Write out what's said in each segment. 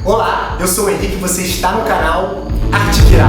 Olá, eu sou o Henrique e você está no canal Arte Viral.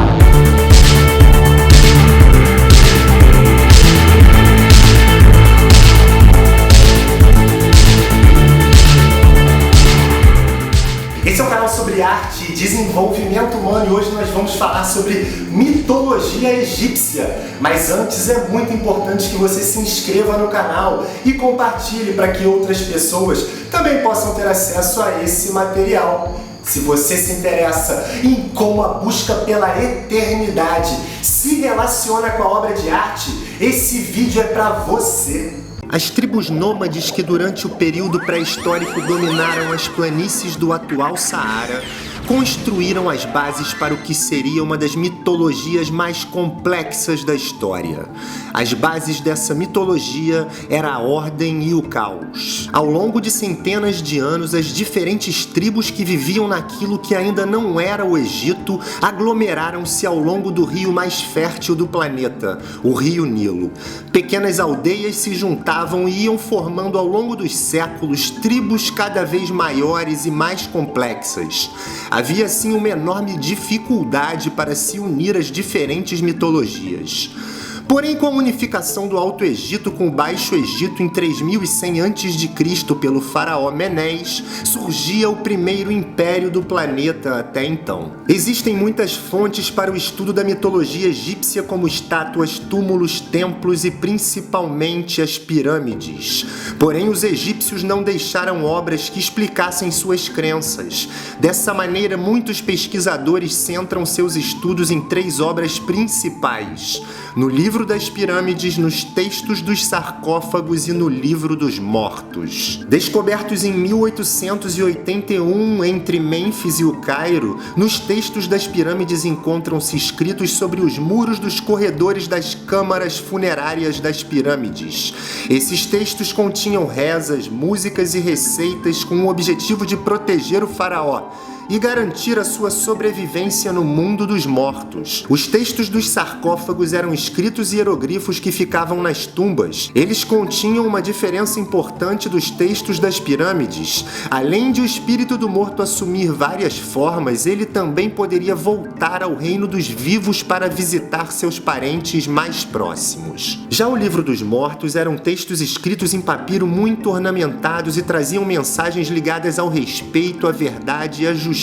Esse é um canal sobre arte e desenvolvimento humano e hoje nós vamos falar sobre mitologia egípcia. Mas antes é muito importante que você se inscreva no canal e compartilhe para que outras pessoas também possam ter acesso a esse material. Se você se interessa em como a busca pela eternidade se relaciona com a obra de arte, esse vídeo é para você. As tribos nômades que durante o período pré-histórico dominaram as planícies do atual Saara construíram as bases para o que seria uma das mitologias mais complexas da história. As bases dessa mitologia era a ordem e o caos. Ao longo de centenas de anos, as diferentes tribos que viviam naquilo que ainda não era o Egito aglomeraram-se ao longo do rio mais fértil do planeta, o Rio Nilo. Pequenas aldeias se juntavam e iam formando ao longo dos séculos tribos cada vez maiores e mais complexas. Havia assim uma enorme dificuldade para se unir às diferentes mitologias. Porém, com a unificação do Alto Egito com o Baixo Egito em 3100 a.C. pelo faraó Menes, surgia o primeiro império do planeta até então. Existem muitas fontes para o estudo da mitologia egípcia, como estátuas, túmulos, templos e principalmente as pirâmides. Porém, os egípcios não deixaram obras que explicassem suas crenças. Dessa maneira, muitos pesquisadores centram seus estudos em 3 obras principais: no Livro das Pirâmides, nos textos dos sarcófagos e no Livro dos Mortos. Descobertos em 1881 entre Mênfis e o Cairo, nos textos das pirâmides encontram-se escritos sobre os muros dos corredores das câmaras funerárias das pirâmides. Esses textos continham rezas, músicas e receitas com o objetivo de proteger o faraó e garantir a sua sobrevivência no mundo dos mortos. Os textos dos sarcófagos eram escritos hieroglifos que ficavam nas tumbas. Eles continham uma diferença importante dos textos das pirâmides. Além de o espírito do morto assumir várias formas, ele também poderia voltar ao reino dos vivos para visitar seus parentes mais próximos. Já o Livro dos Mortos eram textos escritos em papiro muito ornamentados e traziam mensagens ligadas ao respeito, à verdade e à justiça,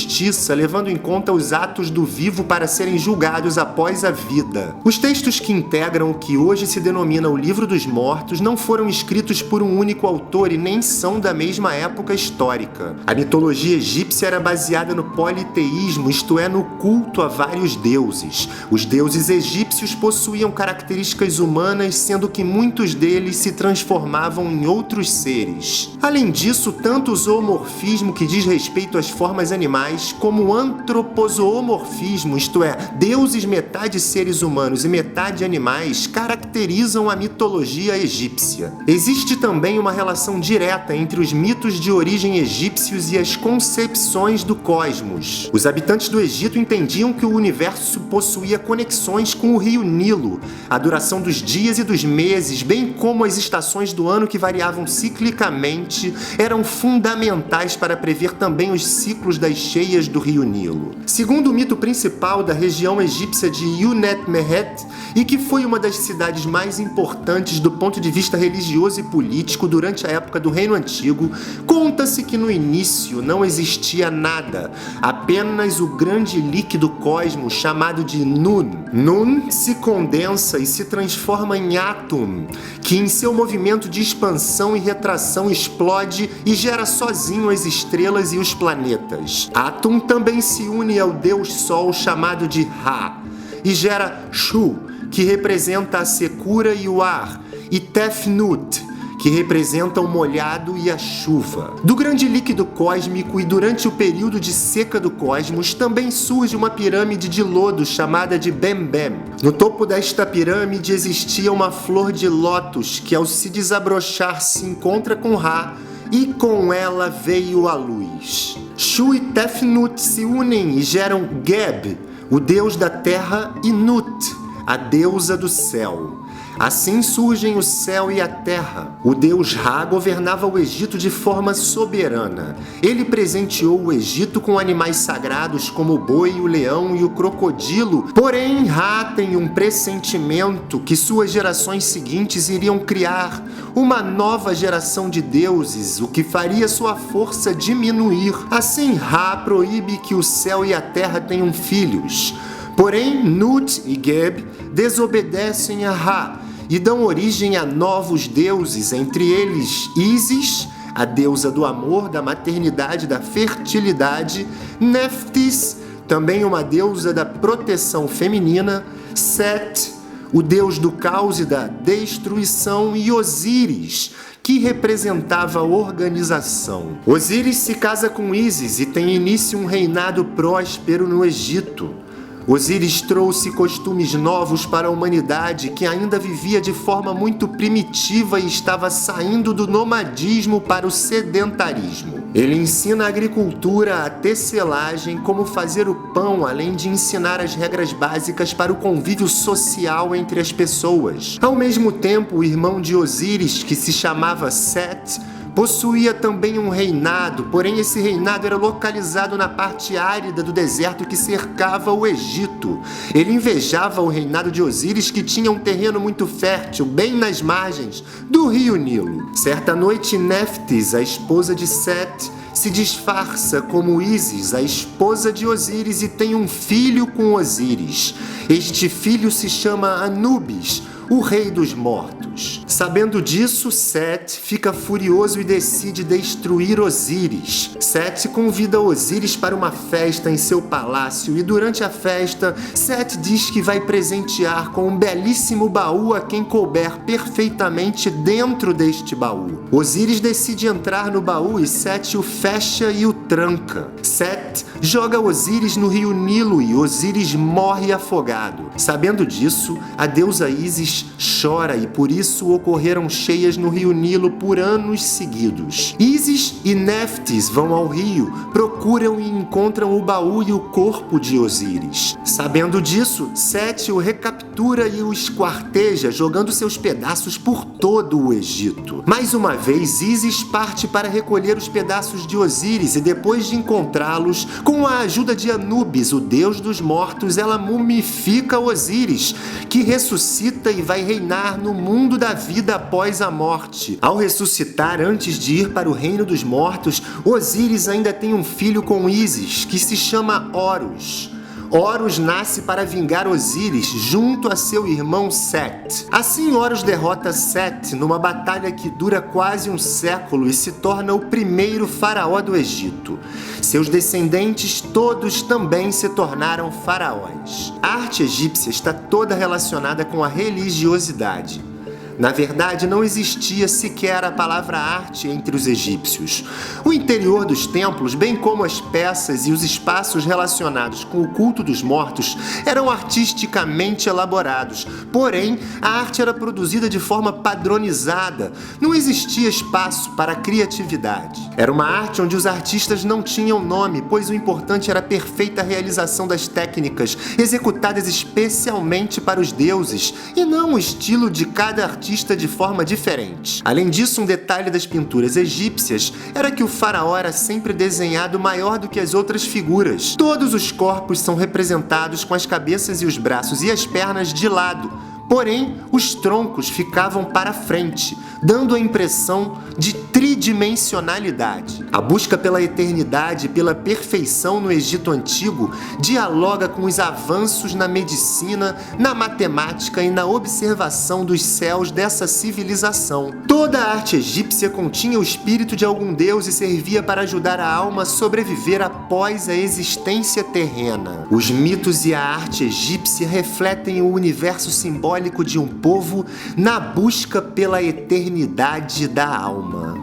levando em conta os atos do vivo para serem julgados após a vida. Os textos que integram o que hoje se denomina o Livro dos Mortos não foram escritos por um único autor e nem são da mesma época histórica. A mitologia egípcia era baseada no politeísmo, isto é, no culto a vários deuses. Os deuses egípcios possuíam características humanas, sendo que muitos deles se transformavam em outros seres. Além disso, tanto o zoomorfismo, que diz respeito às formas animais, como o antropozoomorfismo, isto é, deuses metade seres humanos e metade animais, caracterizam a mitologia egípcia. Existe também uma relação direta entre os mitos de origem egípcios e as concepções do cosmos. Os habitantes do Egito entendiam que o universo possuía conexões com o rio Nilo, a duração dos dias e dos meses, bem como as estações do ano que variavam ciclicamente, eram fundamentais para prever também os ciclos das cheias do rio Nilo. Segundo o mito principal da região egípcia de Unet-Mehet, e que foi uma das cidades mais importantes do ponto de vista religioso e político durante a época do Reino Antigo, conta-se que no início não existia nada, apenas o grande líquido cosmos chamado de Nun. Nun se condensa e se transforma em Atum, que em seu movimento de expansão e retração explode e gera sozinho as estrelas e os planetas. Atum também se une ao deus Sol chamado de Ra e gera Shu, que representa a secura e o ar, e Tefnut, que representa o molhado e a chuva. Do grande líquido cósmico e durante o período de seca do cosmos também surge uma pirâmide de lodo chamada de Bem-Bem. No topo desta pirâmide existia uma flor de lótus que, ao se desabrochar, se encontra com Ra e com ela veio a luz. Shu e Tefnut se unem e geram Geb, o deus da terra, e Nut, a deusa do céu. Assim surgem o céu e a terra. O deus Ra governava o Egito de forma soberana. Ele presenteou o Egito com animais sagrados como o boi, o leão e o crocodilo. Porém, Ra tem um pressentimento que suas gerações seguintes iriam criar uma nova geração de deuses, o que faria sua força diminuir. Assim, Ra proíbe que o céu e a terra tenham filhos. Porém, Nut e Geb desobedecem a Ra e dão origem a novos deuses, entre eles Ísis, a deusa do amor, da maternidade, da fertilidade, Neftis, também uma deusa da proteção feminina, Set, o deus do caos e da destruição, e Osíris, que representava a organização. Osíris se casa com Ísis e tem início um reinado próspero no Egito. Osíris trouxe costumes novos para a humanidade que ainda vivia de forma muito primitiva e estava saindo do nomadismo para o sedentarismo. Ele ensina a agricultura, a tecelagem, como fazer o pão, além de ensinar as regras básicas para o convívio social entre as pessoas. Ao mesmo tempo, o irmão de Osíris, que se chamava Set, possuía também um reinado, porém esse reinado era localizado na parte árida do deserto que cercava o Egito. Ele invejava o reinado de Osíris, que tinha um terreno muito fértil, bem nas margens do rio Nilo. Certa noite, Neftis, a esposa de Set, se disfarça como Ísis, a esposa de Osíris, e tem um filho com Osíris. Este filho se chama Anubis, o rei dos mortos. Sabendo disso, Set fica furioso e decide destruir Osíris. Set convida Osíris para uma festa em seu palácio e durante a festa, Set diz que vai presentear com um belíssimo baú a quem couber perfeitamente dentro deste baú. Osíris decide entrar no baú e Set o fecha e o tranca. Set joga Osíris no rio Nilo e Osíris morre afogado. Sabendo disso, a deusa Ísis chora e por isso ocorreram cheias no rio Nilo por anos seguidos. Ísis e Neftis vão ao rio, procuram e encontram o baú e o corpo de Osíris. Sabendo disso, Set o recaptura e o esquarteja, jogando seus pedaços por todo o Egito. Mais uma vez, Ísis parte para recolher os pedaços de Osíris e depois de encontrá-los, com a ajuda de Anubis, o deus dos mortos, ela mumifica Osíris, que ressuscita e vai reinar no mundo da vida após a morte. Ao ressuscitar, antes de ir para o reino dos mortos, Osíris ainda tem um filho com Ísis, que se chama Horus. Horus nasce para vingar Osíris junto a seu irmão Set. Assim, Horus derrota Set numa batalha que dura quase um século e se torna o primeiro faraó do Egito. Seus descendentes todos também se tornaram faraós. A arte egípcia está toda relacionada com a religiosidade. Na verdade, não existia sequer a palavra arte entre os egípcios. O interior dos templos, bem como as peças e os espaços relacionados com o culto dos mortos, eram artisticamente elaborados. Porém, a arte era produzida de forma padronizada. Não existia espaço para a criatividade. Era uma arte onde os artistas não tinham nome, pois o importante era a perfeita realização das técnicas, executadas especialmente para os deuses, e não o estilo de cada artista de forma diferente. Além disso, um detalhe das pinturas egípcias era que o faraó era sempre desenhado maior do que as outras figuras. Todos os corpos são representados com as cabeças e os braços e as pernas de lado. Porém, os troncos ficavam para frente, dando a impressão de tridimensionalidade. A busca pela eternidade e pela perfeição no Egito Antigo dialoga com os avanços na medicina, na matemática e na observação dos céus dessa civilização. Toda a arte egípcia continha o espírito de algum deus e servia para ajudar a alma a sobreviver após a existência terrena. Os mitos e a arte egípcia refletem o universo simbólico de um povo na busca pela eternidade da alma.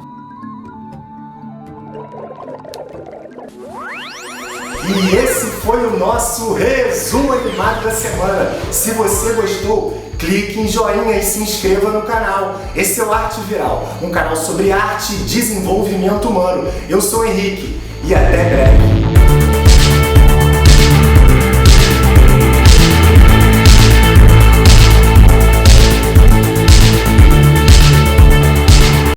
E esse foi o nosso resumo animado da semana. Se você gostou, clique em joinha e se inscreva no canal. Esse é o Arte Viral, um canal sobre arte e desenvolvimento humano. Eu sou o Henrique e até breve.